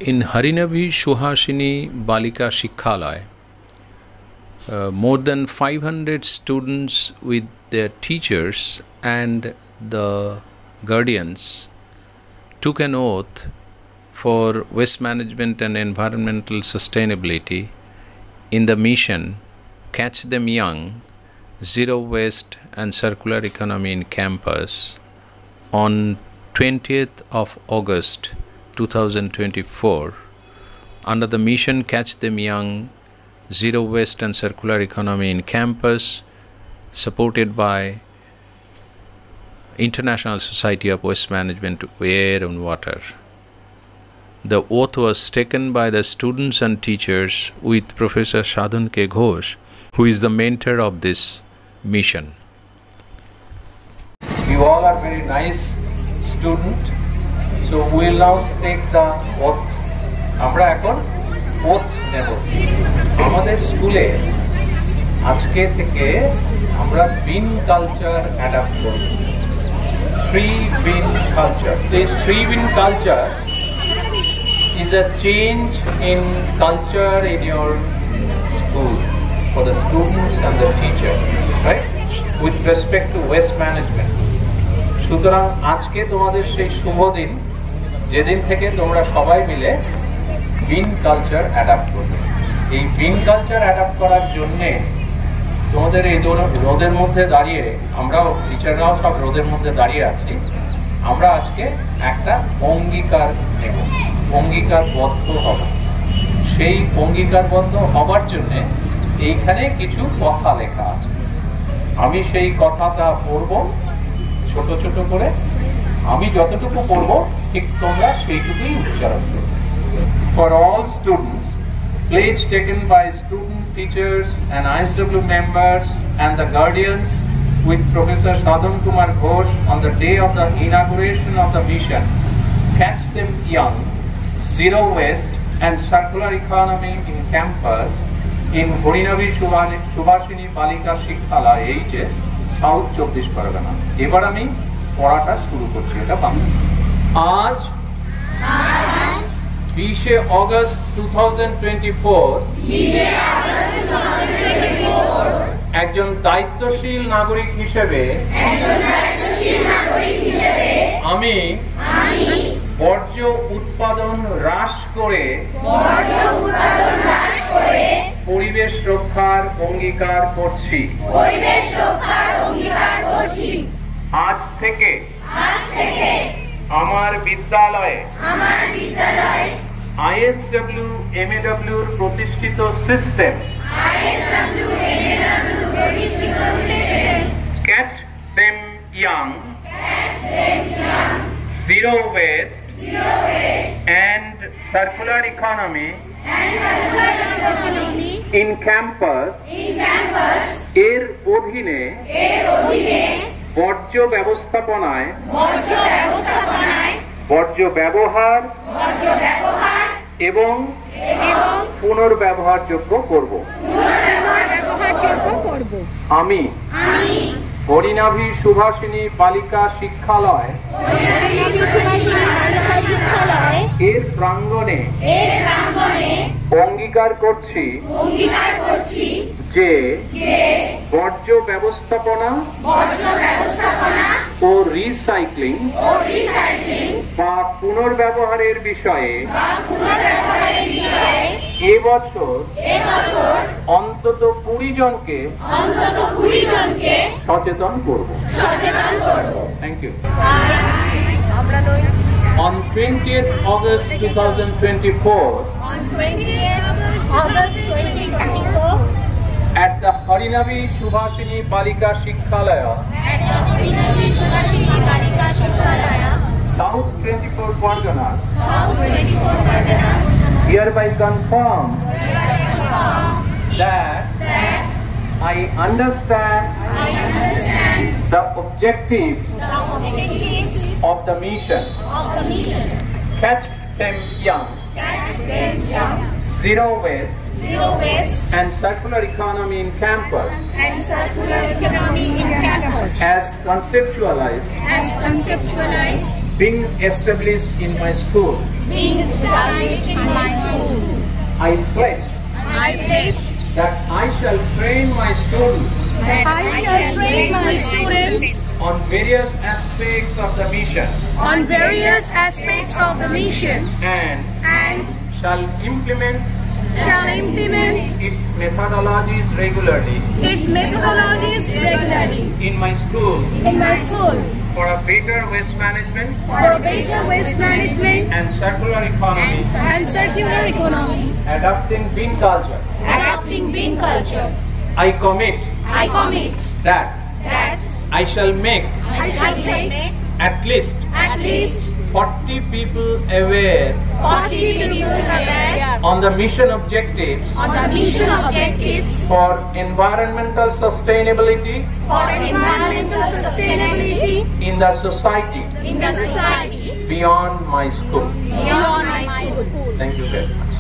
In Harinavi Suhasini Balika Shikhalaya, more than 500 students with their teachers and the guardians took an oath for waste management and environmental sustainability in the mission Catch Them Young, Zero Waste and Circular Economy in Campus on 20th of August 2024 under the mission Catch Them Young, Zero Waste and Circular Economy in Campus, supported by International Society of Waste Management, Air and Water. The oath was taken by the students and teachers with Professor Sadhan K. Ghosh, who is the mentor of this mission. You all are very nice students. So we will now take the oath. আমরা এখন oath নেব। আমাদের স্কুলে আজকে থেকে আমরা bin culture adapt করব। 3 bin culture. The 3 bin culture is a change in culture in your school for the students and the teacher, right? With respect to waste management. সুতরাং আজকে তোমাদের সেই শুভ দিন যেদিন থেকে তোমরা সবাই মিলে বিন কালচার অ্যাডাপ্ট করবে। এই বিন কালচার অ্যাডাপ্ট করার জন্যে তোমাদের এই রোদের মধ্যে দাঁড়িয়ে, আমরাও টিচাররাও সব রোদের মধ্যে দাঁড়িয়ে আছি, আমরা আজকে একটা অঙ্গীকার নেব, অঙ্গীকারবদ্ধ হব। সেই অঙ্গীকারবদ্ধ হবার জন্যে এইখানে কিছু কথা লেখা আছে। আমি সেই কথাটা পড়ব ছোট ছোট করে, আমি যতটুকু পড়ব ঠিক তোমরা সেইটুকুই উচ্চারণ করবে। For all students, pledge taken by student teachers and ISW members and the guardians with Professor Sadhan Kumar Ghosh on the day of the inauguration of the mission Catch Them Young, Zero Waste and Circular Economy in Campus in Harinavi Suhasini Balika Shikhalaya, HS, South 24 Pargana. এবার আমি পড়াটা শুরু করছি, এটা বাংলা। আজ 20 August 2024 একজন দায়িত্বশীল নাগরিক হিসেবে আমি বর্জ্য উৎপাদন হ্রাস করে পরিবেশ রক্ষার অঙ্গীকার করছি। আজ থেকে আমার বিদ্যালয়ে ISW MAW প্রতিষ্ঠিত system Catch Them Young, Zero Waste and Circular Economy in Campus এর অধীনে বর্জ্য ব্যবস্থাপনায় বর্জ্য ব্যবহার এবং পুনর্ব্যবহারযোগ্য করব। আমি হরিনাভি সুভাষিনী বালিকা শিক্ষালয় এর প্রাঙ্গণে অঙ্গীকার করছি যে বর্জ্য ব্যবস্থাপনা ও রিসাইক্লিং বা পুনর্ব্যবহারের বিষয়ে এবছর অন্তত 20 জনকে সচেতন করব। Thank you. On 20th August 2024, at the Harinavi Suhasini Balika Shikhalaya, South 24 Parganas, hereby confirm that I understand the objectives of the mission. Catch Them Young, Zero Waste and Circular Economy in Campus, as conceptualized being established in my school, I pledge I pledge that I shall train my students that I shall train my students on various aspects of the mission on various aspects of the mission and shall implement its its methodologies regularly in my school for a better waste management and circular economy, adopting bean culture. I commit that I shall make at least 40 people aware on the mission objectives for environmental sustainability in the society beyond my school. Thank you very much.